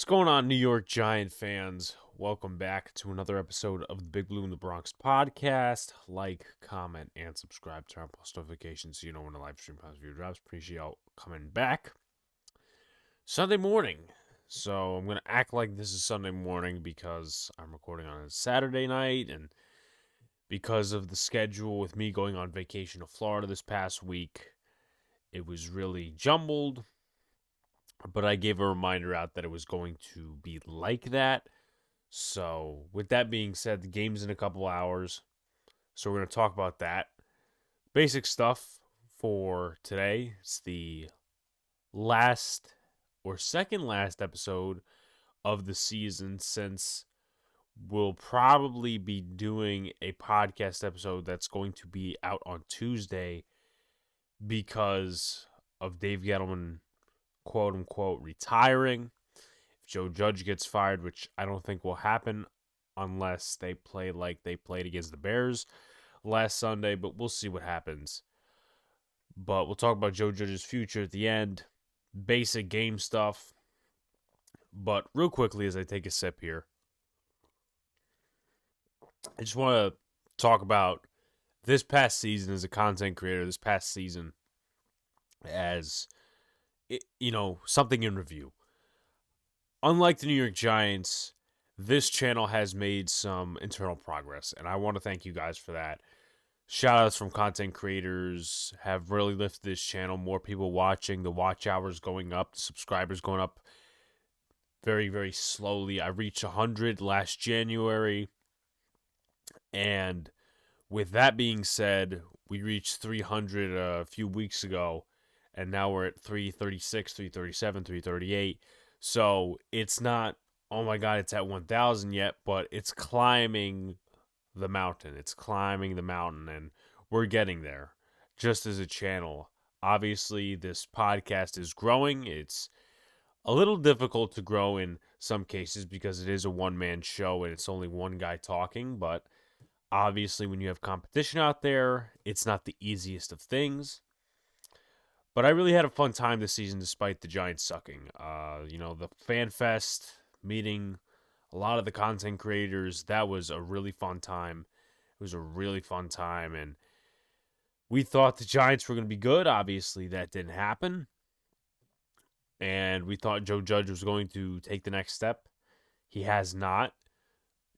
What's going on, New York Giant fans? Welcome back to another episode of the Big Blue in the Bronx podcast. Like, comment, and subscribe. Turn on post notifications so you know when the live stream video drops. Appreciate y'all coming back. Sunday morning. So I'm going to act like this is Sunday morning because I'm recording on a Saturday night and because of the schedule with me going on vacation to Florida this past week, it was really jumbled. But I gave a reminder out that it was going to be like that. So, with that being said, the game's in a couple hours. So, we're going to talk about that. Basic stuff for today. It's the last or second last episode of the season, since we'll probably be doing a podcast episode that's going to be out on Tuesday because of Dave Gettleman, quote unquote, retiring. If Joe Judge gets fired, which I don't think will happen unless they play like they played against the Bears last Sunday, but we'll see what happens. But we'll talk about Joe Judge's future at the end, basic game stuff. But real quickly, as I take a sip here, I just want to talk about this past season as a content creator, this past season as, something in review. Unlike the New York Giants, this channel has made some internal progress, and I want to thank you guys for that. Shoutouts from content creators have really lifted this channel. More people watching, the watch hours going up, the subscribers going up very, very slowly. I reached 100 last January, and with that being said, we reached 300 a few weeks ago, and now we're at 336, 337, 338. So it's not, oh my God, it's at 1,000 yet, but it's climbing the mountain. It's climbing the mountain, and we're getting there just as a channel. Obviously, this podcast is growing. It's a little difficult to grow in some cases because it is a one-man show and it's only one guy talking, but obviously when you have competition out there, it's not the easiest of things. But I really had a fun time this season despite the Giants sucking. The Fan Fest, meeting a lot of the content creators, that was a really fun time. It was a really fun time, and we thought the Giants were going to be good. Obviously, that didn't happen. And we thought Joe Judge was going to take the next step. He has not,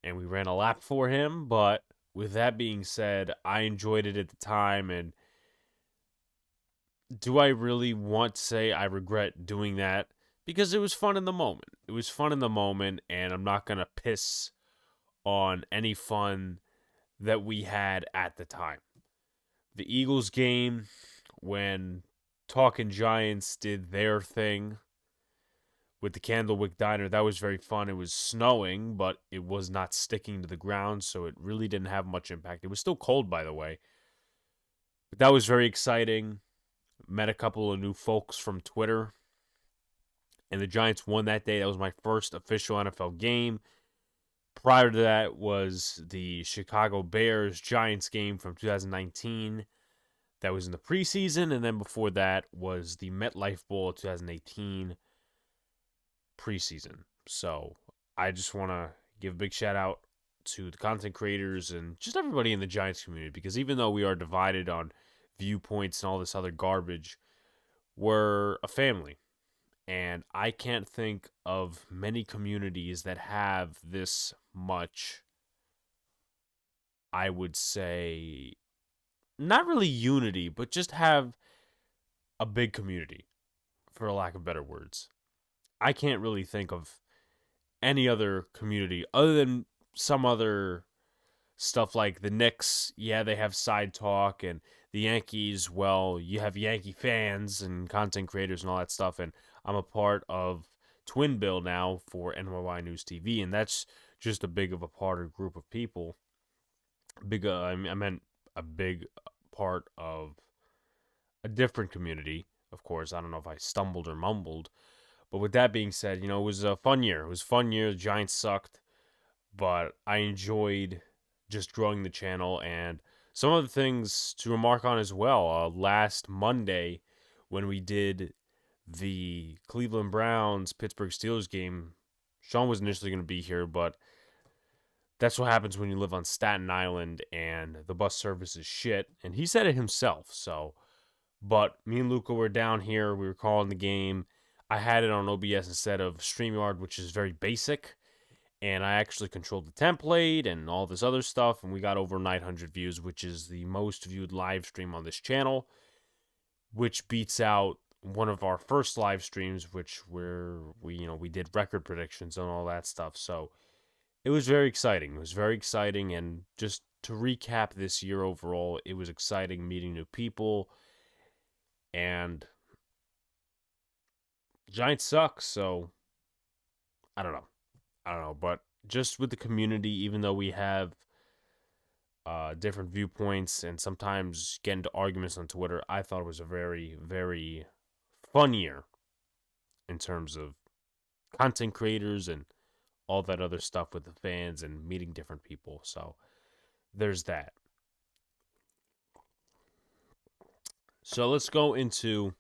and we ran a lap for him. But with that being said, I enjoyed it at the time, and do I really want to say I regret doing that? Because it was fun in the moment. It was fun in the moment, and I'm not going to piss on any fun that we had at the time. The Eagles game, when Talkin' Giants did their thing with the Candlewick Diner, that was very fun. It was snowing, but it was not sticking to the ground, so it really didn't have much impact. It was still cold, by the way. But that was very exciting. Met a couple of new folks from Twitter, and the Giants won that day. That was my first official NFL game. Prior to that was the Chicago Bears-Giants game from 2019. That was in the preseason, and then before that was the Metlife Bowl 2018 preseason. So I just want to give a big shout out to the content creators and just everybody in the Giants community, because even though we are divided on viewpoints and all this other garbage, we're a family. And I can't think of many communities that have this much, I would say, not really unity, but just have a big community, for a lack of better words. I can't really think of any other community other than some other stuff like the Knicks. Yeah, they have side talk, and the Yankees, well, you have Yankee fans and content creators and all that stuff, and I'm a part of Twin Bill now for NYY News TV, and that's just a big of a part of group of people. I meant a big part of a different community, of course. I don't know if I stumbled or mumbled, but with that being said, it was a fun year. It was a fun year. The Giants sucked, but I enjoyed just growing the channel. And some of the things to remark on as well, last Monday when we did the Cleveland Browns Pittsburgh Steelers game, Sean was initially going to be here, but that's what happens when you live on Staten Island and the bus service is shit. And he said it himself. So, but me and Luca were down here. We were calling the game. I had it on OBS instead of StreamYard, which is very basic. And I actually controlled the template and all this other stuff. And we got over 900 views, which is the most viewed live stream on this channel, which beats out one of our first live streams, which we did record predictions and all that stuff. So it was very exciting. It was very exciting, and just to recap this year overall, it was exciting meeting new people, and Giants suck, so I don't know, but just with the community, even though we have different viewpoints and sometimes get into arguments on Twitter, I thought it was a very, very fun year in terms of content creators and all that other stuff with the fans and meeting different people. So there's that. So let's go into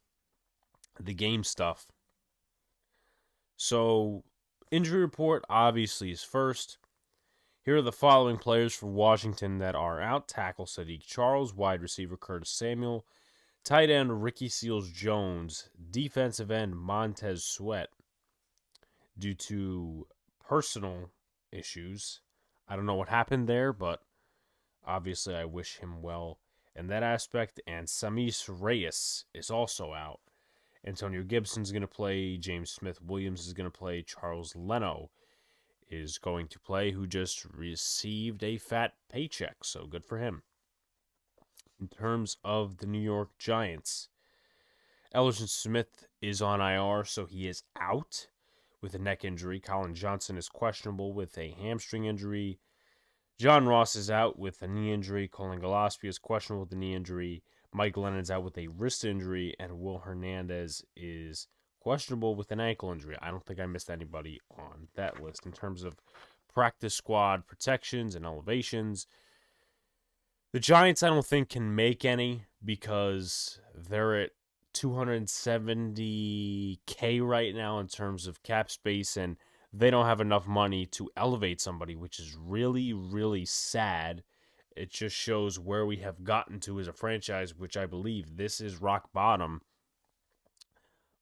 the game stuff. So injury report obviously is first. Here are the following players for Washington that are out. Tackle Sadiq Charles, wide receiver Curtis Samuel, tight end Ricky Seals-Jones, defensive end Montez Sweat. Due to personal issues, I don't know what happened there, but obviously I wish him well in that aspect. And Samis Reyes is also out. Antonio Gibson's going to play. James Smith-Williams is going to play. Charles Leno is going to play, who just received a fat paycheck, so good for him. In terms of the New York Giants, Ellison Smith is on IR, so he is out with a neck injury. Colin Johnson is questionable with a hamstring injury. John Ross is out with a knee injury. Colin Gillespie is questionable with a knee injury. Mike Lennon's out with a wrist injury, and Will Hernandez is questionable with an ankle injury. I don't think I missed anybody on that list. In terms of practice squad protections and elevations, the Giants I don't think can make any because they're at 270K right now in terms of cap space, and they don't have enough money to elevate somebody, which is really, really sad. It just shows where we have gotten to as a franchise, which I believe this is rock bottom.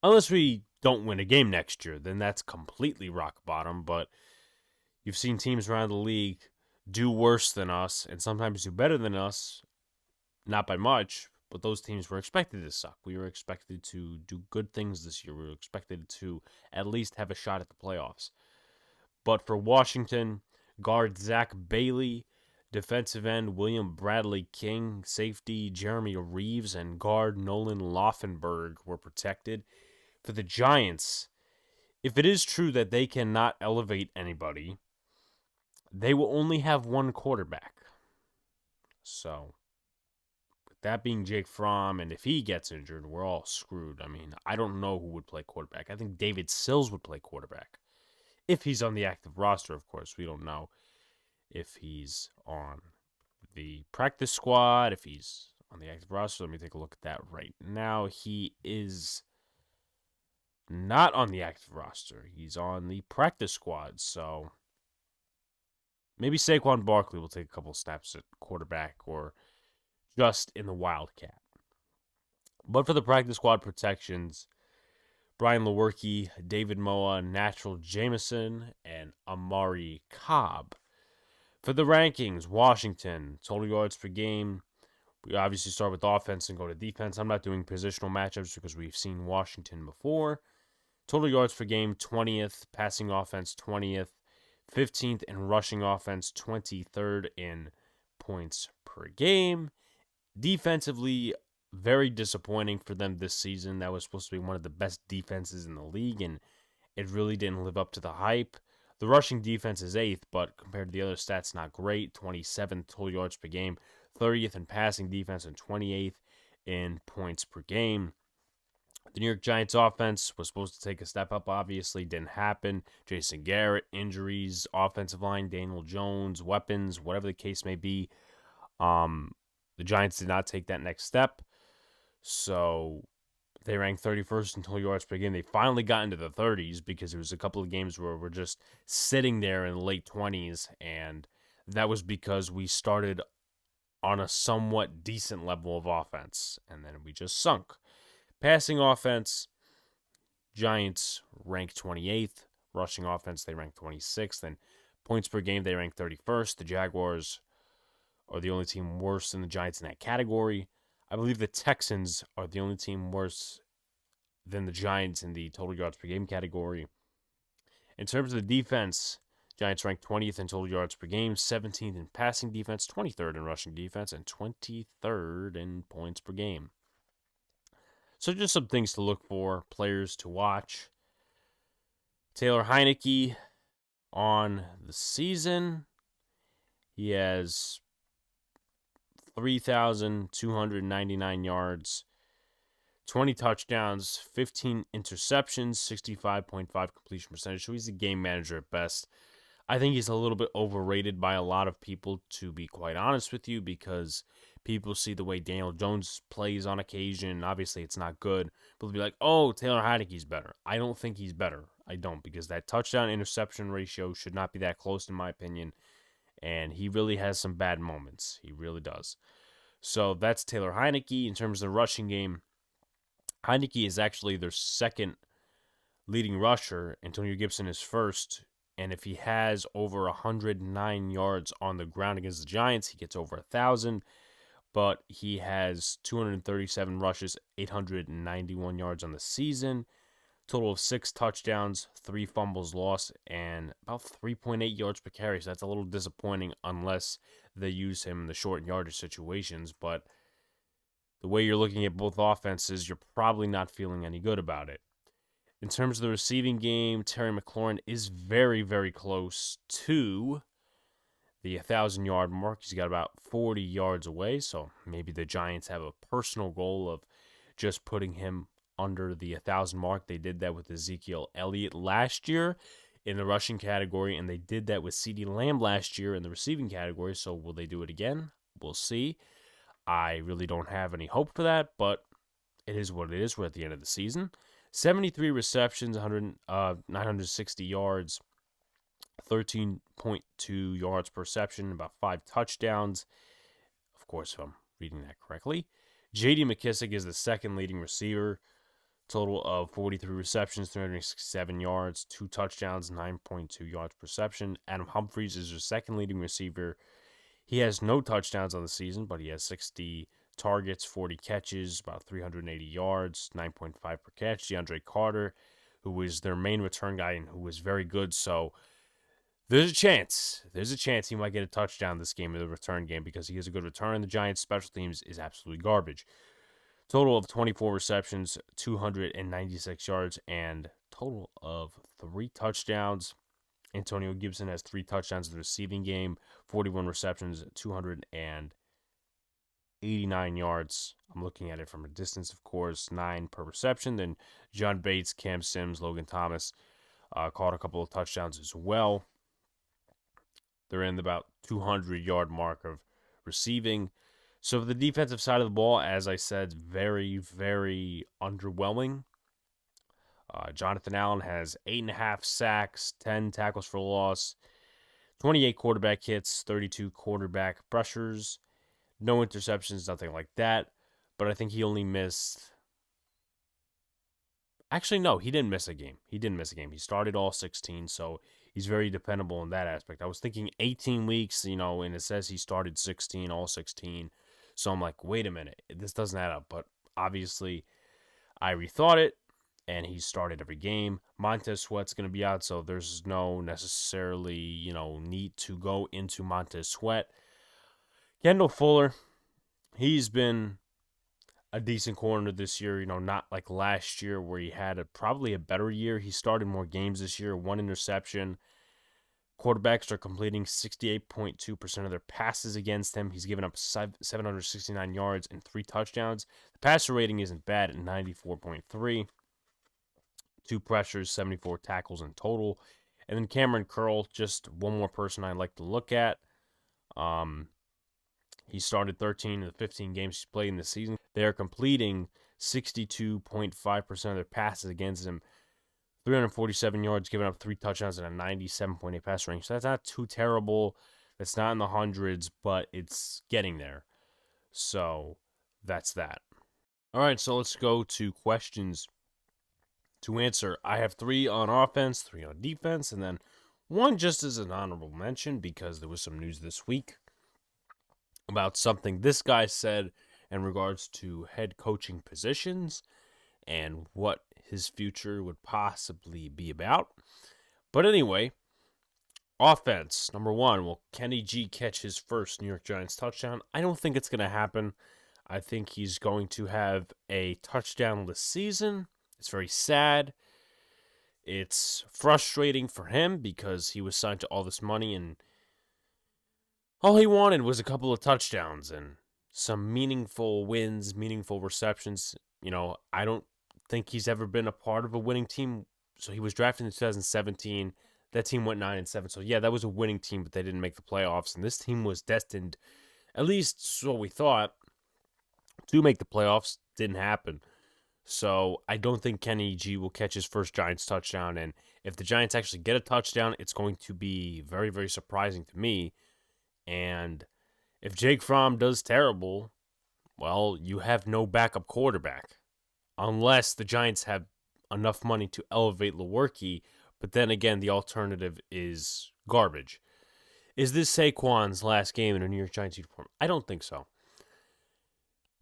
Unless we don't win a game next year, then that's completely rock bottom. But you've seen teams around the league do worse than us and sometimes do better than us, not by much, but those teams were expected to suck. We were expected to do good things this year. We were expected to at least have a shot at the playoffs. But for Washington, guard Zach Bailey, defensive end William Bradley King, safety Jeremy Reeves, and guard Nolan Laufenberg were protected. For the Giants, if it is true that they cannot elevate anybody, they will only have one quarterback. So, with that being Jake Fromm, and if he gets injured, we're all screwed. I mean, I don't know who would play quarterback. I think David Sills would play quarterback. If he's on the active roster, of course. We don't know if he's on the practice squad, if he's on the active roster. Let me take a look at that right now. He is not on the active roster. He's on the practice squad, so maybe Saquon Barkley will take a couple snaps at quarterback or just in the Wildcat. But for the practice squad protections, Brian Lewerke, David Moa, Natural Jameson, and Amari Cobb. For the rankings, Washington, total yards per game. We obviously start with offense and go to defense. I'm not doing positional matchups because we've seen Washington before. Total yards per game, 20th. Passing offense, 20th. 15th in rushing offense, 23rd in points per game. Defensively, very disappointing for them this season. That was supposed to be one of the best defenses in the league, and it really didn't live up to the hype. The rushing defense is 8th, but compared to the other stats, not great. 27th total yards per game, 30th in passing defense, and 28th in points per game. The New York Giants offense was supposed to take a step up, obviously didn't happen. Jason Garrett, injuries, offensive line, Daniel Jones, weapons, whatever the case may be. The Giants did not take that next step. So They ranked 31st in total yards per game. They finally got into the 30s because there was a couple of games where we're just sitting there in the late 20s, and that was because we started on a somewhat decent level of offense, and then we just sunk. Passing offense, Giants ranked 28th. Rushing offense, they ranked 26th. And points per game, they ranked 31st. The Jaguars are the only team worse than the Giants in that category. I believe the Texans are the only team worse than the Giants in the total yards per game category. In terms of the defense, Giants ranked 20th in total yards per game, 17th in passing defense, 23rd in rushing defense, and 23rd in points per game. So just some things to look for, players to watch. Taylor Heineke on the season, he has 3,299 yards, 20 touchdowns, 15 interceptions, 65.5 completion percentage. So he's a game manager at best. I think he's a little bit overrated by a lot of people, to be quite honest with you, because people see the way Daniel Jones plays on occasion. Obviously, it's not good. People be like, oh, Taylor Heineke's better. I don't think he's better. I don't, because that touchdown-interception ratio should not be that close, in my opinion. And he really has some bad moments. He really does. So that's Taylor Heineke. In terms of the rushing game, Heineke is actually their second leading rusher. Antonio Gibson is first. And if he has over 109 yards on the ground against the Giants, he gets over 1,000. But he has 237 rushes, 891 yards on the season. Total of 6 touchdowns, 3 fumbles lost, and about 3.8 yards per carry. So that's a little disappointing unless they use him in the short yardage situations. But the way you're looking at both offenses, you're probably not feeling any good about it. In terms of the receiving game, Terry McLaurin is very, very close to the 1,000-yard mark. He's got about 40 yards away, so maybe the Giants have a personal goal of just putting him under the 1,000 mark. They did that with Ezekiel Elliott last year in the rushing category, and they did that with CeeDee Lamb last year in the receiving category, so will they do it again? We'll see. I really don't have any hope for that, but it is what it is. We're at the end of the season. 73 receptions, 960 yards, 13.2 yards per reception, about 5 touchdowns. Of course, if I'm reading that correctly. J.D. McKissick is the second leading receiver. Total of 43 receptions, 367 yards, 2 touchdowns, 9.2 yards per reception. Adam Humphries is their second leading receiver. He has no touchdowns on the season, but he has 60 targets, 40 catches, about 380 yards, 9.5 per catch. DeAndre Carter, who was their main return guy and who was very good. So there's a chance he might get a touchdown this game in the return game because he has a good return. The Giants' special teams is absolutely garbage. Total of 24 receptions, 296 yards, and total of 3 touchdowns. Antonio Gibson has 3 touchdowns in the receiving game, 41 receptions, 289 yards. I'm looking at it from a distance, of course, 9 per reception. Then John Bates, Cam Sims, Logan Thomas caught a couple of touchdowns as well. They're in about 200-yard mark of receiving. So for the defensive side of the ball, as I said, very, very underwhelming. Jonathan Allen has 8.5 sacks, 10 tackles for loss, 28 quarterback hits, 32 quarterback pressures, no interceptions, nothing like that. But I think he only missed... Actually, no, he didn't miss a game. He started all 16, so he's very dependable in that aspect. I was thinking 18 weeks, and it says he started 16, all 16. So I'm like, wait a minute, this doesn't add up. But obviously, I rethought it, and he started every game. Montez Sweat's going to be out, so there's no necessarily, need to go into Montez Sweat. Kendall Fuller, he's been a decent corner this year, not like last year where he had probably a better year. He started more games this year, 1 interception. Quarterbacks are completing 68.2% of their passes against him. He's given up 769 yards and 3 touchdowns. The passer rating isn't bad at 94.3. 2 pressures, 74 tackles in total. And then Cameron Curl, just one more person I'd like to look at. He started 13 of the 15 games he's played in the season. They are completing 62.5% of their passes against him. 347 yards, giving up 3 touchdowns and a 97.8 pass range. So that's not too terrible. That's not in the hundreds, but it's getting there. So that's that. All right, so let's go to questions to answer. I have 3 on offense, 3 on defense, and then 1 just as an honorable mention because there was some news this week about something this guy said in regards to head coaching positions and what his future would possibly be about. But anyway, offense, number 1, will Kenny G catch his first New York Giants touchdown? I don't think it's going to happen. I think he's going to have a touchdownless season. It's very sad. It's frustrating for him because he was signed to all this money and all he wanted was a couple of touchdowns and some meaningful wins, meaningful receptions. I don't think he's ever been a part of a winning team. So he was drafted in 2017. That team went 9-7. So yeah, that was a winning team, but they didn't make the playoffs. And this team was destined, at least so we thought, to make the playoffs. Didn't happen. So I don't think Kenny G will catch his first Giants touchdown. And if the Giants actually get a touchdown, it's going to be very, very surprising to me. And if Jake Fromm does terrible, well, you have no backup quarterback. Unless the Giants have enough money to elevate Lewerke. But then again, the alternative is garbage. Is this Saquon's last game in a New York Giants uniform? I don't think so.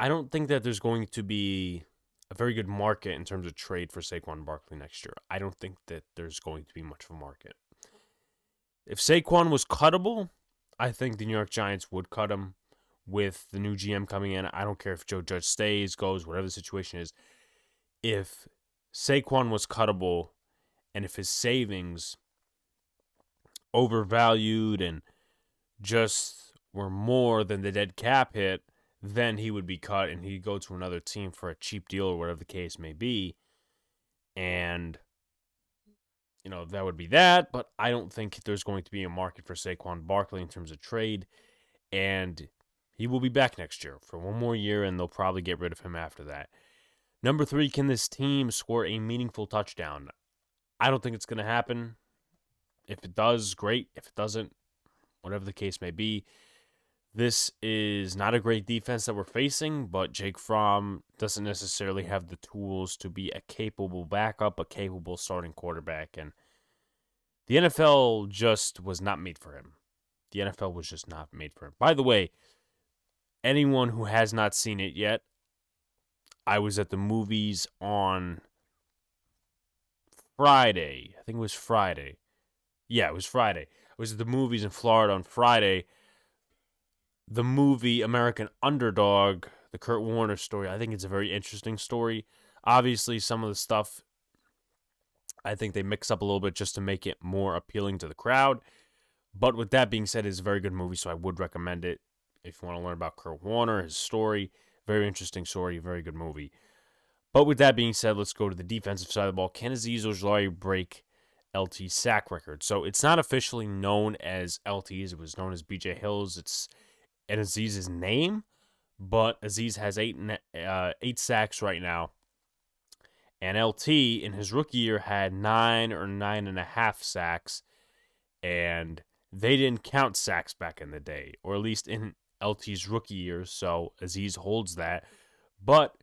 I don't think that there's going to be a very good market in terms of trade for Saquon Barkley next year. I don't think that there's going to be much of a market. If Saquon was cuttable, I think the New York Giants would cut him with the new GM coming in. I don't care if Joe Judge stays, goes, whatever the situation is. If Saquon was cuttable and if his savings overvalued and just were more than the dead cap hit, then he would be cut and he'd go to another team for a cheap deal or whatever the case may be. And, that would be that. But I don't think there's going to be a market for Saquon Barkley in terms of trade. And he will be back next year for 1 more year, and they'll probably get rid of him after that. Number 3, can this team score a meaningful touchdown? I don't think it's going to happen. If it does, great. If it doesn't, whatever the case may be. This is not a great defense that we're facing, but Jake Fromm doesn't necessarily have the tools to be a capable backup, a capable starting quarterback. And the NFL just was not made for him. The NFL was just not made for him. By the way, anyone who has not seen it yet, I was at the movies on Friday. I think it was Friday. Yeah, it was Friday. I was at the movies in Florida on Friday. The movie American Underdog, the Kurt Warner story, I think it's a very interesting story. Obviously, some of the stuff I think they mix up a little bit just to make it more appealing to the crowd. But with that being said, it's a very good movie, so I would recommend it if you want to learn about Kurt Warner, his story. Very interesting story, very good movie. But with that being said, let's go to the defensive side of the ball. Can Azeez Ojulari break LT's sack record? So it's not officially known as LT's. It was known as BJ Hill's. It's in Azeez's name, but Azeez has 8 sacks right now. And LT, in his rookie year, had 9 or 9.5 sacks. And they didn't count sacks back in the day, or at least in LT's rookie year, so Azeez holds that. But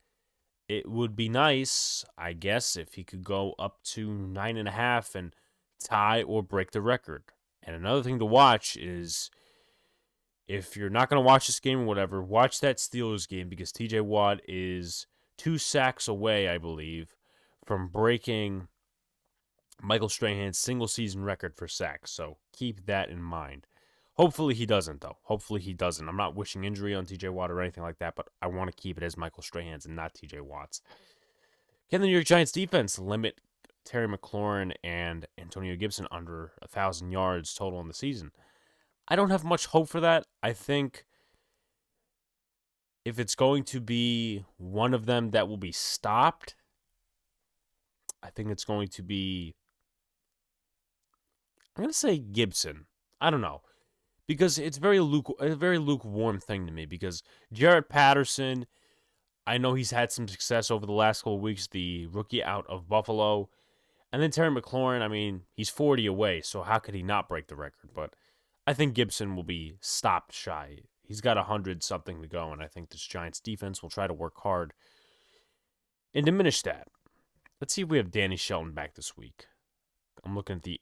it would be nice, I guess, if he could go up to 9.5 and tie or break the record. And another thing to watch is, if you're not going to watch this game or whatever, watch that Steelers game because TJ Watt is 2 sacks away, I believe, from breaking Michael Strahan's single-season record for sacks. So keep that in mind. Hopefully he doesn't, though. Hopefully he doesn't. I'm not wishing injury on TJ Watt or anything like that, but I want to keep it as Michael Strahan's and not TJ Watt's. Can the New York Giants defense limit Terry McLaurin and Antonio Gibson under 1,000 yards total in the season? I don't have much hope for that. I think if it's going to be one of them that will be stopped, I think it's going to be, I'm going to say Gibson. I don't know. Because it's a very lukewarm thing to me. Because Jarrett Patterson, I know he's had some success over the last couple of weeks, the rookie out of Buffalo. And then Terry McLaurin, I mean, he's 40 away, so how could he not break the record? But I think Gibson will be stopped shy. He's got 100-something to go, and I think this Giants defense will try to work hard and diminish that. Let's see if we have Danny Shelton back this week. I'm looking at the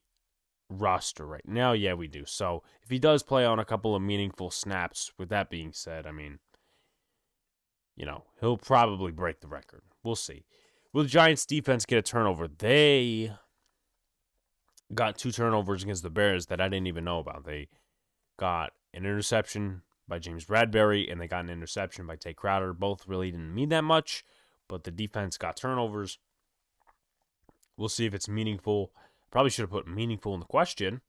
roster right now. Yeah, we do. So if he does play on a couple of meaningful snaps, with that being said, I mean, he'll probably break the record. We'll see. Will the Giants defense get a turnover? They got 2 turnovers against the Bears that I didn't even know about. They got an interception by James Bradbury, and they got an interception by Tay Crowder. Both really didn't mean that much, but the defense got turnovers. We'll see if it's meaningful. Probably should have put meaningful in the question,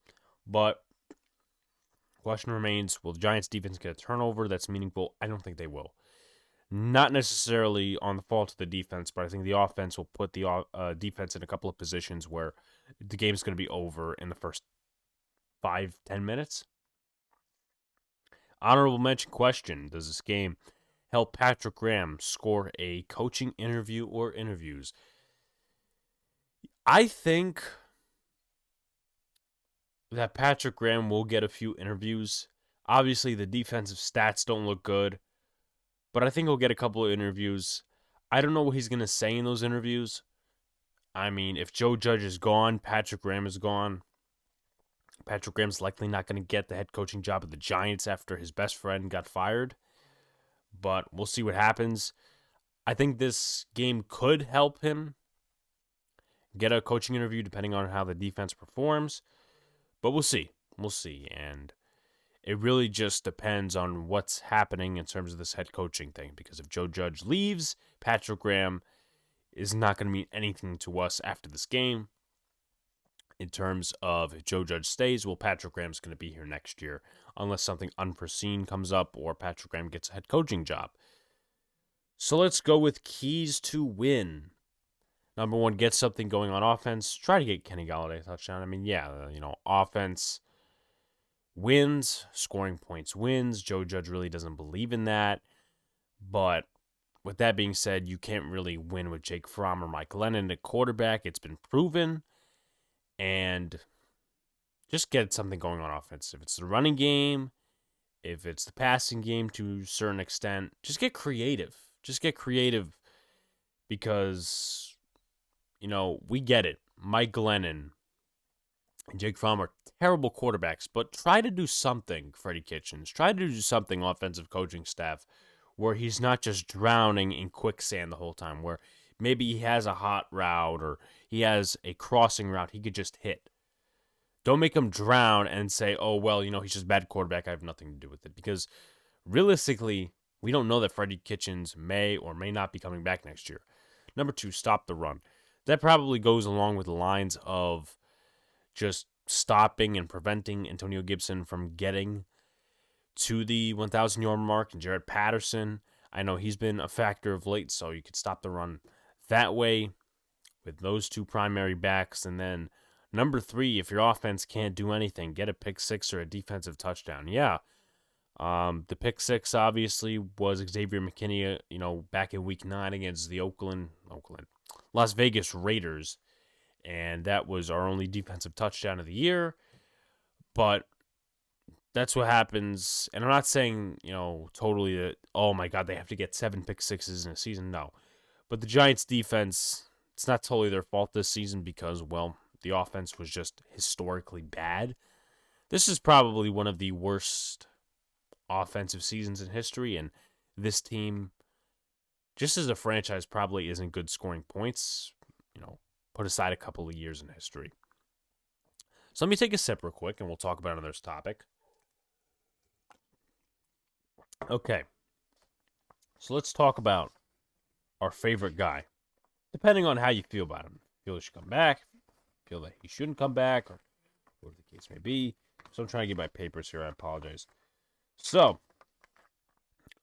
but the question remains, will the Giants defense get a turnover that's meaningful? I don't think they will. Not necessarily on the fault of the defense, but I think the offense will put the defense in a couple of positions where the game's going to be over in the first 5-10 minutes. Honorable mention question: does this game help Patrick Graham score a coaching interview or interviews? I think that Patrick Graham will get a few interviews. Obviously, the defensive stats don't look good, but I think he'll get a couple of interviews. I don't know what he's going to say in those interviews. I mean, if Joe Judge is gone, Patrick Graham is gone. Patrick Graham's likely not going to get the head coaching job of the Giants after his best friend got fired. But we'll see what happens. I think this game could help him get a coaching interview depending on how the defense performs. But we'll see. We'll see. And it really just depends on what's happening in terms of this head coaching thing. Because if Joe Judge leaves, Patrick Graham is not going to mean anything to us after this game. In terms of if Joe Judge stays, well, Patrick Graham's going to be here next year unless something unforeseen comes up or Patrick Graham gets a head coaching job. So let's go with keys to win. Number 1, get something going on offense. Try to get Kenny Golladay a touchdown. I mean, offense wins, scoring points wins. Joe Judge really doesn't believe in that. But with that being said, you can't really win with Jake Fromm or Mike Glennon at quarterback. It's been proven. And just get something going on offense. If it's the running game, if it's the passing game to a certain extent, just get creative. Just get creative because, we get it. Mike Glennon and Jake Fromm are terrible quarterbacks, but try to do something, Freddie Kitchens. Try to do something, offensive coaching staff, where he's not just drowning in quicksand the whole time, where maybe he has a hot route or he has a crossing route he could just hit. Don't make him drown and say, oh, well, he's just a bad quarterback. I have nothing to do with it. Because realistically, we don't know that Freddie Kitchens may or may not be coming back next year. Number 2, stop the run. That probably goes along with the lines of just stopping and preventing Antonio Gibson from getting to the 1,000-yard mark and Jared Patterson. I know he's been a factor of late, so you could stop the run that way with those 2 primary backs. And then number 3, if your offense can't do anything, get a pick 6 or a defensive touchdown. Yeah. The pick 6 obviously was Xavier McKinney, back in week 9 against the Las Vegas Raiders. And that was our only defensive touchdown of the year. But that's what happens. And I'm not saying, totally that, oh my God, they have to get 7 pick 6s in a season. No. But the Giants defense, it's not totally their fault this season because, well, the offense was just historically bad. This is probably one of the worst offensive seasons in history, and this team, just as a franchise, probably isn't good scoring points, put aside a couple of years in history. So let me take a sip real quick, and we'll talk about another topic. Okay, so let's talk about our favorite guy, depending on how you feel about him. Feel he should come back, feel that he shouldn't come back, or whatever the case may be. So I'm trying to get my papers here. I apologize. So,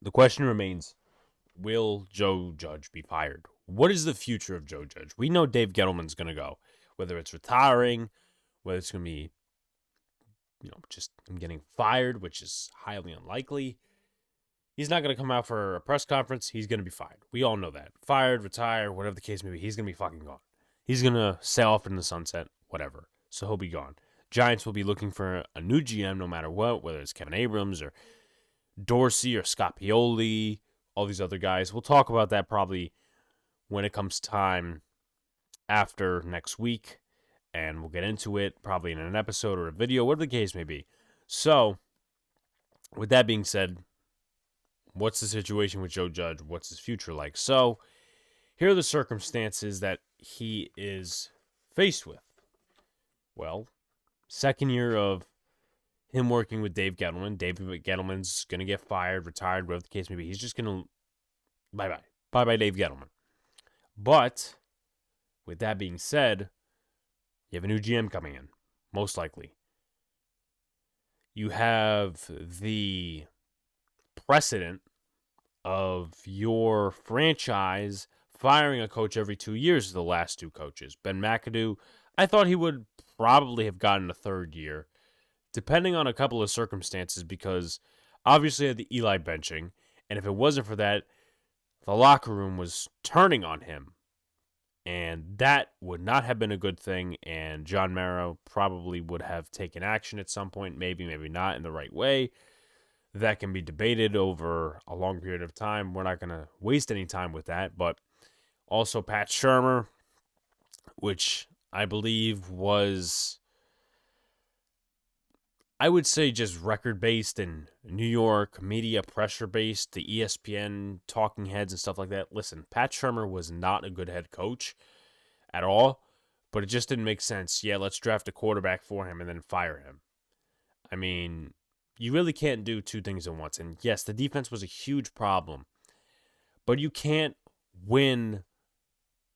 the question remains, will Joe Judge be fired? What is the future of Joe Judge? We know Dave Gettleman's going to go. Whether it's retiring, whether it's going to be, just him getting fired, which is highly unlikely. He's not going to come out for a press conference. He's going to be fired. We all know that. Fired, retired, whatever the case may be. He's going to be fucking gone. He's going to sail off in the sunset, whatever. So he'll be gone. Giants will be looking for a new GM no matter what, whether it's Kevin Abrams or Dorsey or Scott Pioli, all these other guys. We'll talk about that probably when it comes time after next week, and we'll get into it probably in an episode or a video, whatever the case may be. So, with that being said, what's the situation with Joe Judge? What's his future like? So, here are the circumstances that he is faced with. Well, second year of him working with Dave Gettleman. David Gettleman's going to get fired, retired, whatever the case may be. He's just going to bye-bye. Bye-bye, Dave Gettleman. But, with that being said, you have a new GM coming in, most likely. You have the precedent of your franchise firing a coach every 2 years, the last two coaches. Ben McAdoo, I thought he would probably have gotten a third year, depending on a couple of circumstances, because obviously had the Eli benching, and if it wasn't for that, the locker room was turning on him. And that would not have been a good thing, and John Mara probably would have taken action at some point, maybe not in the right way. That can be debated over a long period of time. We're not going to waste any time with that, but also Pat Shurmur, which I believe was, I would say, just record-based and New York media pressure-based, the ESPN talking heads and stuff like that. Listen, Pat Shurmur was not a good head coach at all, but it just didn't make sense. Yeah, let's draft a quarterback for him and then fire him. I mean, you really can't do two things at once. And yes, the defense was a huge problem, but you can't win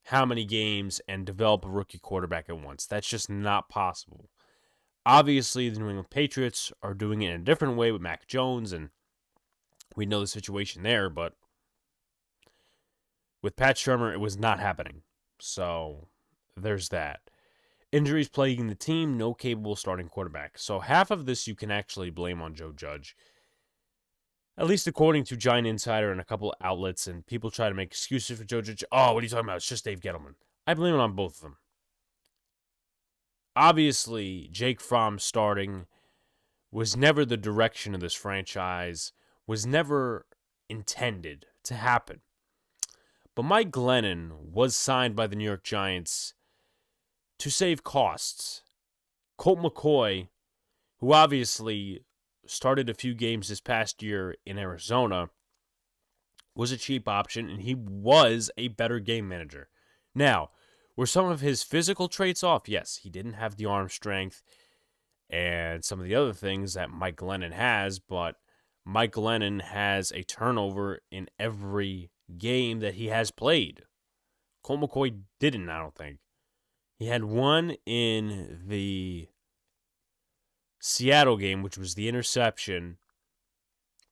how many games and develop a rookie quarterback at once. That's just not possible. Obviously, the New England Patriots are doing it in a different way with Mac Jones, and we know the situation there, but with Pat Shurmur, it was not happening. So, there's that. Injuries plaguing the team, no capable starting quarterback. So, half of this you can actually blame on Joe Judge. At least according to Giant Insider and a couple of outlets, and people try to make excuses for Joe Judge. Oh, what are you talking about? It's just Dave Gettleman. I blame it on both of them. Obviously, Jake Fromm starting was never the direction of this franchise, was never intended to happen. But Mike Glennon was signed by the New York Giants to save costs. Colt McCoy, who obviously started a few games this past year in Arizona, was a cheap option, and he was a better game manager. Now, were some of his physical traits off? Yes, he didn't have the arm strength and some of the other things that Mike Glennon has, but Mike Glennon has a turnover in every game that he has played. Colt McCoy didn't, I don't think. He had one in the Seattle game, which was the interception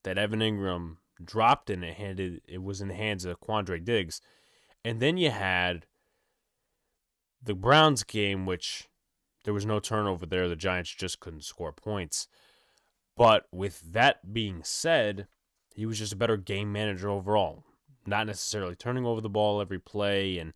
that Evan Ingram dropped, and it was in the hands of Quandre Diggs. And then you had the Browns game, which there was no turnover there. The Giants just couldn't score points. But with that being said, he was just a better game manager overall. Not necessarily turning over the ball every play, and,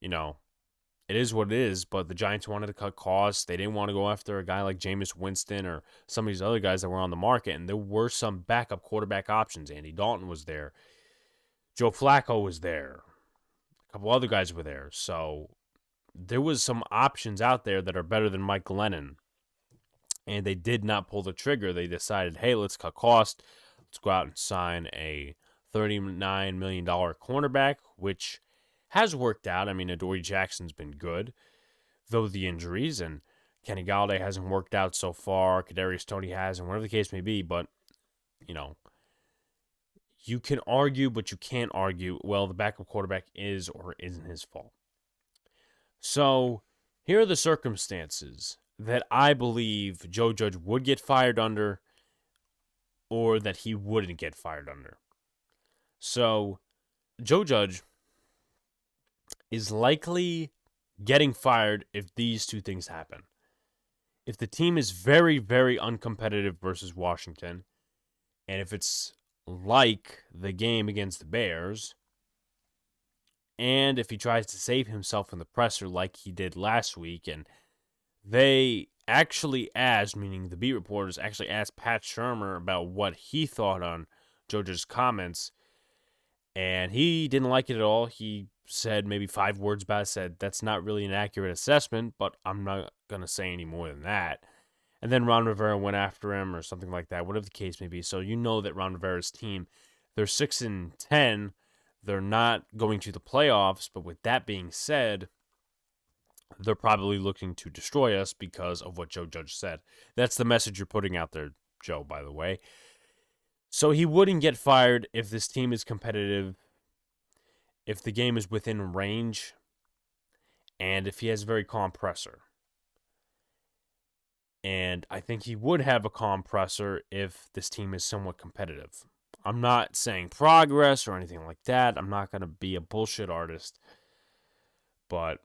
it is what it is, but the Giants wanted to cut costs. They didn't want to go after a guy like Jameis Winston or some of these other guys that were on the market, and there were some backup quarterback options. Andy Dalton was there. Joe Flacco was there. A couple other guys were there. So there was some options out there that are better than Mike Glennon, and they did not pull the trigger. They decided, hey, let's cut costs. Let's go out and sign a $39 million cornerback, which has worked out. I mean, Adoree Jackson's been good, though the injuries, and Kenny Galladay hasn't worked out so far. Kadarius Toney hasn't, whatever the case may be. But, you can argue, but you can't argue, well, the backup quarterback is or isn't his fault. So, here are the circumstances that I believe Joe Judge would get fired under, or that he wouldn't get fired under. So, Joe Judge is likely getting fired if these two things happen. If the team is very, very uncompetitive versus Washington, and if it's like the game against the Bears, and if he tries to save himself in the presser like he did last week, and they actually asked, meaning the beat reporters actually asked Pat Shurmur about what he thought on Joe Judge's comments, and he didn't like it at all. He said maybe 5 words about it, said that's not really an accurate assessment, but I'm not going to say any more than that. And then Ron Rivera went after him or something like that, whatever the case may be. So you know that Ron Rivera's team, they're 6-10. They're not going to the playoffs, but with that being said, they're probably looking to destroy us because of what Joe Judge said. That's the message you're putting out there, Joe, by the way. So he wouldn't get fired if this team is competitive, if the game is within range, and if he has a very calm presser. And I think he would have a calm presser if this team is somewhat competitive. I'm not saying progress or anything like that. I'm not going to be a bullshit artist. But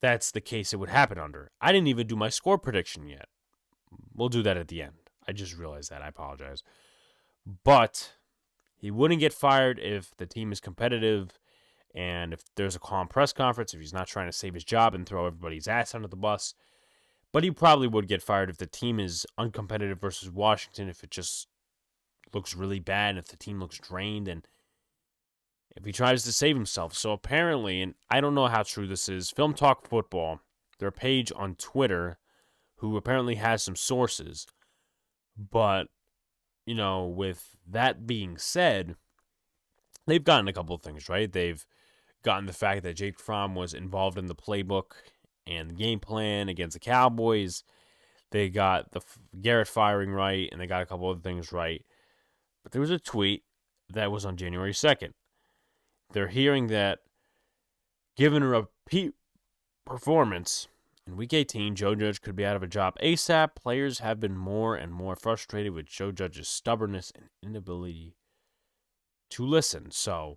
that's the case it would happen under. I didn't even do my score prediction yet. We'll do that at the end. I just realized that. I apologize. But he wouldn't get fired if the team is competitive and if there's a calm press conference, if he's not trying to save his job and throw everybody's ass under the bus. But he probably would get fired if the team is uncompetitive versus Washington, if it just looks really bad, if the team looks drained, and if he tries to save himself. So apparently, and I don't know how true this is, Film Talk Football, their page on Twitter, who apparently has some sources, but, you know, with that being said, they've gotten a couple of things, right? They've gotten the fact that Jake Fromm was involved in the playbook and the game plan against the Cowboys. They got the Garrett firing right, and they got a couple other things right. But there was a tweet that was on January 2nd. They're hearing that given a repeat performance in Week 18, Joe Judge could be out of a job ASAP. Players have been more and more frustrated with Joe Judge's stubbornness and inability to listen. So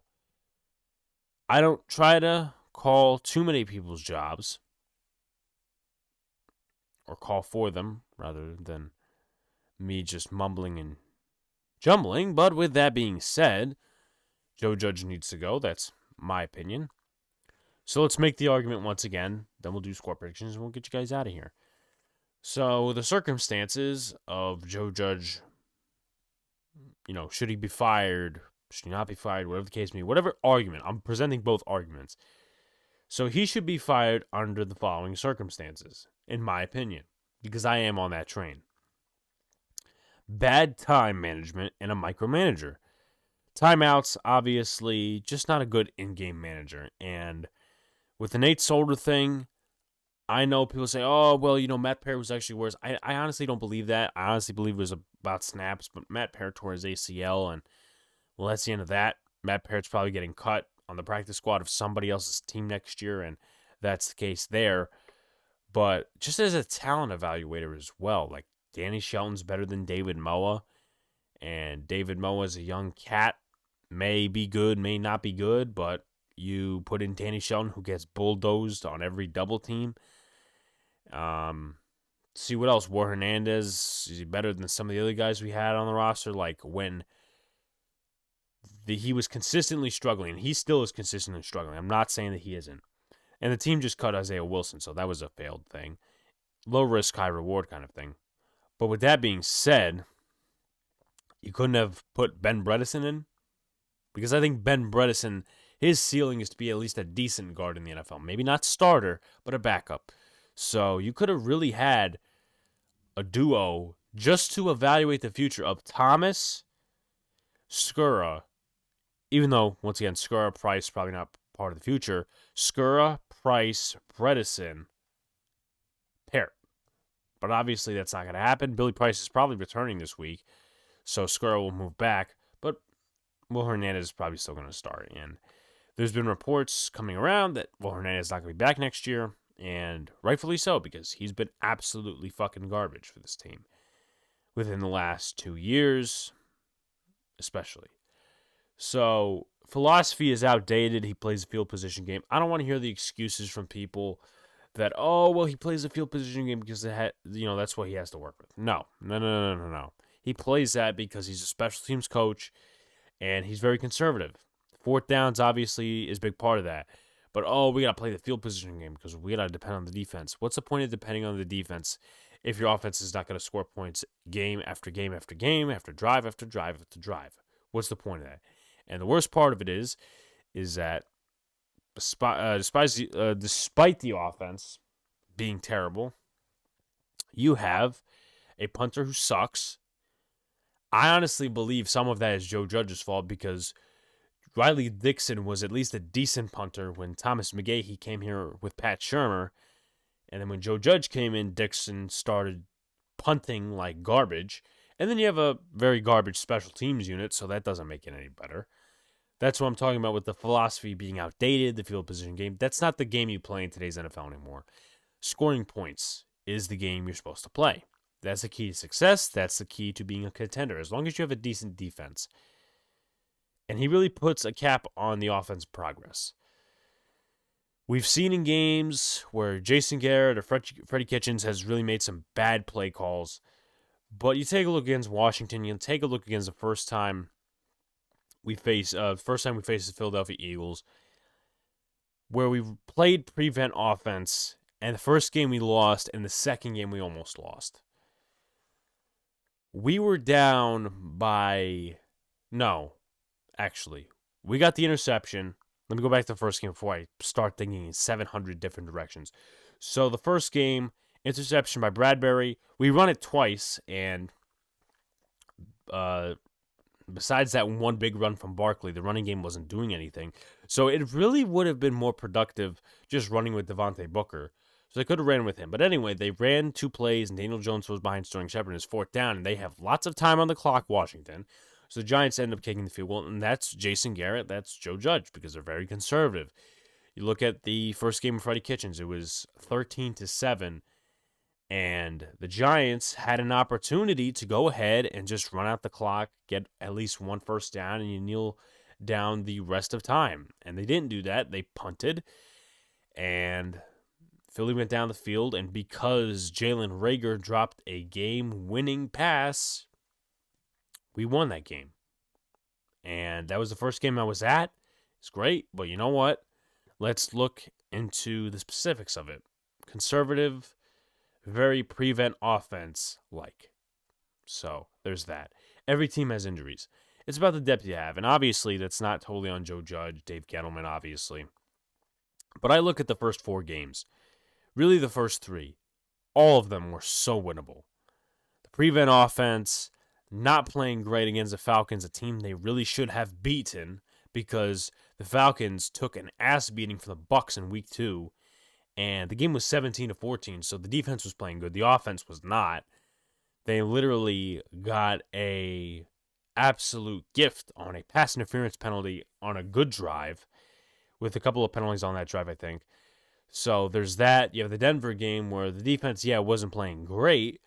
I don't try to call too many people's jobs, or call for them, rather than me just mumbling and jumbling. But with that being said, Joe Judge needs to go. That's my opinion. So let's make the argument once again. Then we'll do score predictions and we'll get you guys out of here. So the circumstances of Joe Judge, you know, should he be fired? Should he not be fired? Whatever the case may be. Whatever argument. I'm presenting both arguments. So he should be fired under the following circumstances, in my opinion, because I am on that train. Bad time management and a micromanager. Timeouts, obviously, just not a good in-game manager. And with the Nate Solder thing, I know people say, oh, well, you know, Matt Parrott was actually worse. I honestly don't believe that. I honestly believe it was about snaps, but Matt Parrott tore his ACL, and, well, that's the end of that. Matt Parrott's probably getting cut on the practice squad of somebody else's team next year, and that's the case there. But just as a talent evaluator as well, like Danny Shelton's better than David Moa, and David Moa is a young cat, may be good, may not be good, but you put in Danny Shelton, who gets bulldozed on every double team. See what else? War Hernandez, is he better than some of the other guys we had on the roster? Like when he was consistently struggling, and he still is consistently struggling. I'm not saying that he isn't. And the team just cut Isaiah Wilson, so that was a failed thing. Low risk, high reward kind of thing. But with that being said, you couldn't have put Ben Bredeson in? Because I think Ben Bredeson, his ceiling is to be at least a decent guard in the NFL. Maybe not starter, but a backup. So you could have really had a duo just to evaluate the future of Thomas, Skura, even though, once again, Skura, Price, probably not part of the future. Skura, Price, Bredeson, Parrott. But obviously that's not going to happen. Billy Price is probably returning this week, so Skura will move back. But Will Hernandez is probably still going to start. And there's been reports coming around that Will Hernandez is not going to be back next year, and rightfully so, because he's been absolutely fucking garbage for this team within the last 2 years, especially. So philosophy is outdated. He plays a field position game. I don't want to hear the excuses from people that, oh, well, he plays a field position game because that's what he has to work with. No. He plays that because he's a special teams coach. and he's very conservative. Fourth downs obviously is a big part of that. But, we got to play the field position game because we got to depend on the defense. What's the point of depending on the defense if your offense is not going to score points game after game after game, after drive after drive after drive? What's the point of that? And the worst part of it is that despite the offense being terrible, you have a punter who sucks. I honestly believe some of that is Joe Judge's fault because Riley Dixon was at least a decent punter when Thomas McGahee came here with Pat Shurmur. And then when Joe Judge came in, Dixon started punting like garbage. And then you have a very garbage special teams unit, so that doesn't make it any better. That's what I'm talking about with the philosophy being outdated, the field position game. That's not the game you play in today's NFL anymore. Scoring points is the game you're supposed to play. That's the key to success. That's the key to being a contender, as long as you have a decent defense. And he really puts a cap on the offense progress. We've seen in games where Jason Garrett or Freddie Kitchens has really made some bad play calls. But you take a look against Washington, you take a look against the first time we faced the Philadelphia Eagles, where we played prevent offense, and the first game we lost, and the second game we almost lost. We were down by... No, actually. We got the interception. Let me go back to the first game before I start thinking in 700 different directions. So the first game, interception by Bradbury. We run it twice, and besides that one big run from Barkley, the running game wasn't doing anything. So it really would have been more productive just running with Devontae Booker. So they could have ran with him. But anyway, they ran 2 plays, and Daniel Jones was behind Sterling Shepard in his 4th down, and they have lots of time on the clock, Washington. So the Giants end up kicking the field goal, and that's Jason Garrett, that's Joe Judge, because they're very conservative. You look at the first game of Freddie Kitchens, it was 13-7, and the Giants had an opportunity to go ahead and just run out the clock, get at least 1 first down, and you kneel down the rest of time. And they didn't do that. They punted, and Philly went down the field, and because Jalen Reagor dropped a game-winning pass, we won that game. And that was the first game I was at. It's great, but you know what? Let's look into the specifics of it. Conservative, very prevent offense like. So there's that. Every team has injuries. It's about the depth you have. And obviously, that's not totally on Joe Judge, Dave Gettleman, obviously. But I look at the first 4 games. Really, the first 3. All of them were so winnable. The prevent offense, not playing great against the Falcons, a team they really should have beaten because the Falcons took an ass beating from the Bucs in week 2. And the game was 17-14, so the defense was playing good. The offense was not. They literally got a absolute gift on a pass interference penalty on a good drive, with a couple of penalties on that drive, I think. So there's that. You have the Denver game where the defense, wasn't playing great,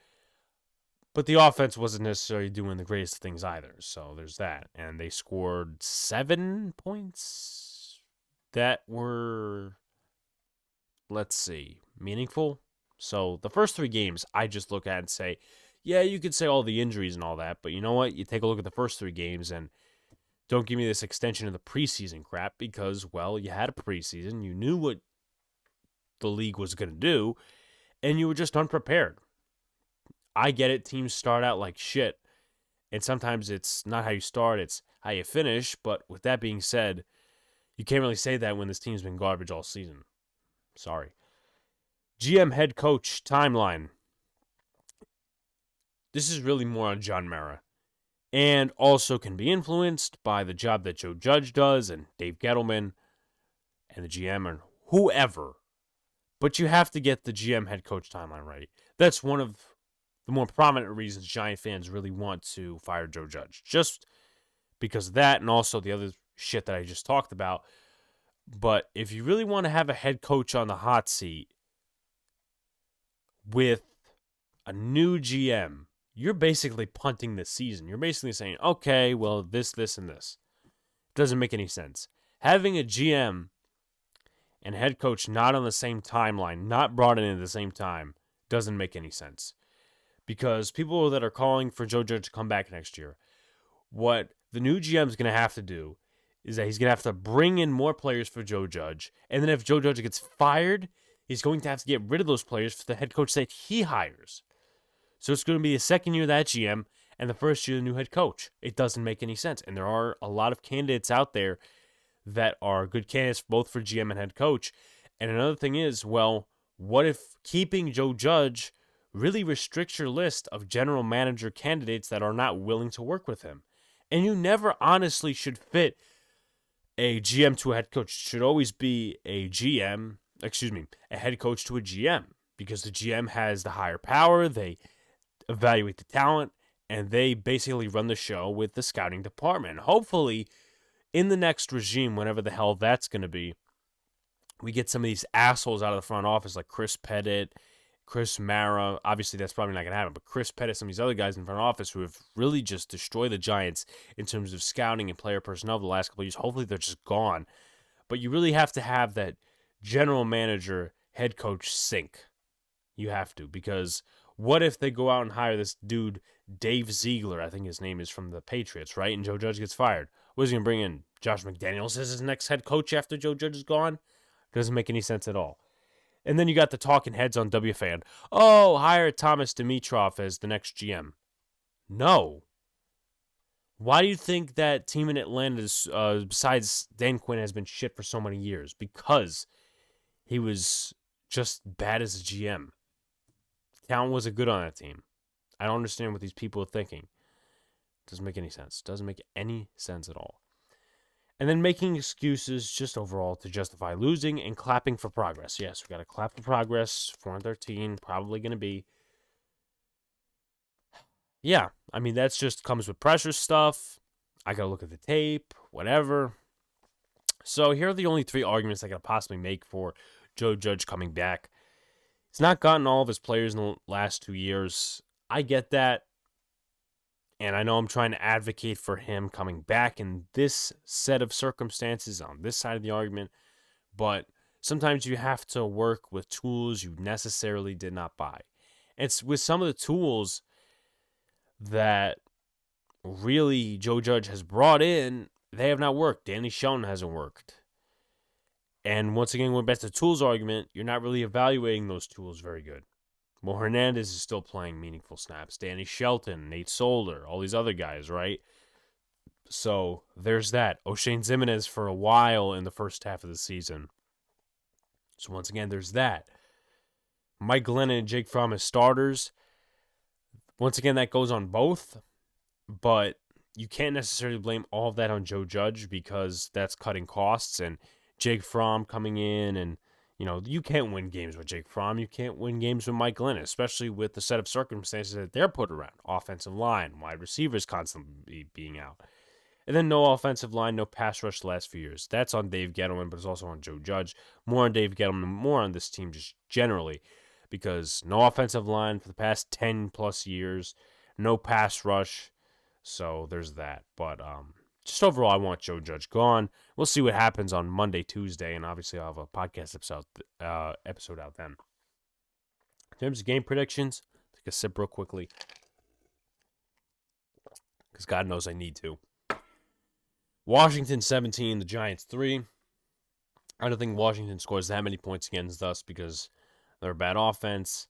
but the offense wasn't necessarily doing the greatest things either. So there's that. And they scored 7 points that were... let's see, meaningful. So the first 3 games, I just look at and say, yeah, you could say all the injuries and all that, but you know what? You take a look at the first 3 games and don't give me this extension of the preseason crap because, well, you had a preseason. You knew what the league was going to do, and you were just unprepared. I get it. Teams start out like shit, and sometimes it's not how you start, it's how you finish. But with that being said, you can't really say that when this team's been garbage all season. Sorry. GM head coach timeline. This is really more on John Mara. And also can be influenced by the job that Joe Judge does and Dave Gettleman and the GM and whoever. But you have to get the GM head coach timeline right. That's one of the more prominent reasons Giant fans really want to fire Joe Judge. Just because of that and also the other shit that I just talked about. But if you really want to have a head coach on the hot seat with a new GM, you're basically punting the season. You're basically saying, okay, well, this, and this. It doesn't make any sense. Having a GM and head coach not on the same timeline, not brought in at the same time, doesn't make any sense. Because people that are calling for Joe Judge to come back next year, what the new GM is going to have to do is that he's going to have to bring in more players for Joe Judge. And then if Joe Judge gets fired, he's going to have to get rid of those players for the head coach that he hires. So it's going to be the second year of that GM and the first year of the new head coach. It doesn't make any sense. And there are a lot of candidates out there that are good candidates both for GM and head coach. And another thing is, well, what if keeping Joe Judge really restricts your list of general manager candidates that are not willing to work with him? And you never honestly should fit a GM to a head coach. It should always be a head coach to a GM, because the GM has the higher power. They evaluate the talent, and they basically run the show with the scouting department. Hopefully, in the next regime, whenever the hell that's going to be, we get some of these assholes out of the front office like Chris Pettit, Chris Mara. Obviously, that's probably not going to happen, but Chris Pettit, some of these other guys in the front office who have really just destroyed the Giants in terms of scouting and player personnel the last couple of years. Hopefully, they're just gone. But you really have to have that general manager, head coach sync. You have to, because what if they go out and hire this dude, Dave Ziegler, I think his name is, from the Patriots, right? And Joe Judge gets fired. What is he going to bring in? Josh McDaniels as his next head coach after Joe Judge is gone? Doesn't make any sense at all. And then you got the talking heads on WFAN. Oh, hire Thomas Dimitroff as the next GM. No. Why do you think that team in Atlanta, besides Dan Quinn, has been shit for so many years? Because he was just bad as a GM. Talent wasn't good on that team. I don't understand what these people are thinking. Doesn't make any sense. Doesn't make any sense at all. And then making excuses just overall to justify losing and clapping for progress. Yes, we got to clap for progress. 4-13, probably going to be. Yeah, I mean, that's just comes with pressure stuff. I got to look at the tape, whatever. So here are the only three arguments I could possibly make for Joe Judge coming back. He's not gotten all of his players in the last 2 years. I get that. And I know I'm trying to advocate for him coming back in this set of circumstances on this side of the argument. But sometimes you have to work with tools you necessarily did not buy. It's with some of the tools that really Joe Judge has brought in, they have not worked. Danny Shelton hasn't worked. And once again, going back to the tools argument, you're not really evaluating those tools very good. Well, Hernandez is still playing meaningful snaps. Danny Shelton, Nate Solder, all these other guys, right? So there's that. O'Shane Ximines for a while in the first half of the season. So once again, there's that. Mike Glennon and Jake Fromm as starters. Once again, that goes on both. But you can't necessarily blame all of that on Joe Judge, because that's cutting costs. And Jake Fromm coming in, and you can't win games with Jake Fromm. You can't win games with Mike Glennon, especially with the set of circumstances that they're put around. Offensive line, wide receivers constantly being out. And then no offensive line, no pass rush the last few years. That's on Dave Gettleman, but it's also on Joe Judge. More on Dave Gettleman, more on this team just generally, because no offensive line for the past 10 plus years, no pass rush. So there's that. But just overall, I want Joe Judge gone. We'll see what happens on Monday, Tuesday, and obviously I'll have a podcast episode out then. In terms of game predictions, take a sip real quickly, because God knows I need to. Washington 17, the Giants 3. I don't think Washington scores that many points against us because they're a bad offense.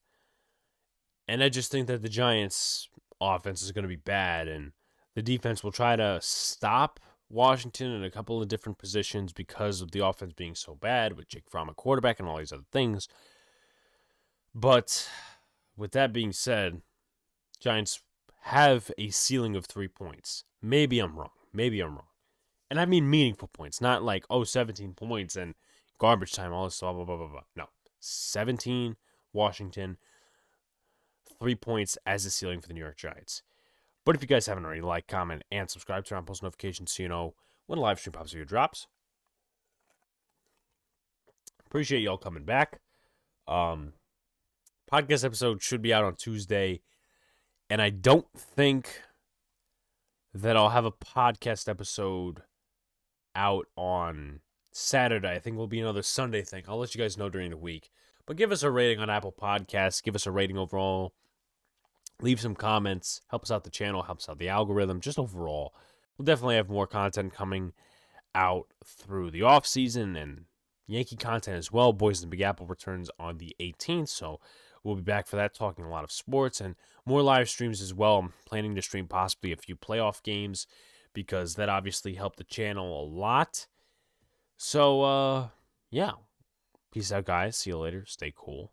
And I just think that the Giants' offense is going to be bad, and the defense will try to stop Washington in a couple of different positions because of the offense being so bad with Jake Fromm at quarterback and all these other things. But with that being said, Giants have a ceiling of 3 points. Maybe I'm wrong. And I mean meaningful points, not like, 17 points and garbage time, all this, blah, blah, blah, blah, blah. No. 17, Washington, 3 points as the ceiling for the New York Giants. But if you guys haven't already, like, comment, and subscribe, turn on post notifications so you know when a live stream pops video drops. Appreciate y'all coming back. Podcast episode should be out on Tuesday, and I don't think that I'll have a podcast episode out on Saturday. I think it will be another Sunday thing. I'll let you guys know during the week. But give us a rating on Apple Podcasts. Give us a rating overall. Leave some comments. Help us out the channel. Helps out the algorithm. Just overall. we'll definitely have more content coming out through the off season and Yankee content as well. Boys in the Big Apple returns on the 18th, so we'll be back for that, talking a lot of sports and more live streams as well. I'm planning to stream possibly a few playoff games because that obviously helped the channel a lot. So, yeah. Peace out, guys. See you later. Stay cool.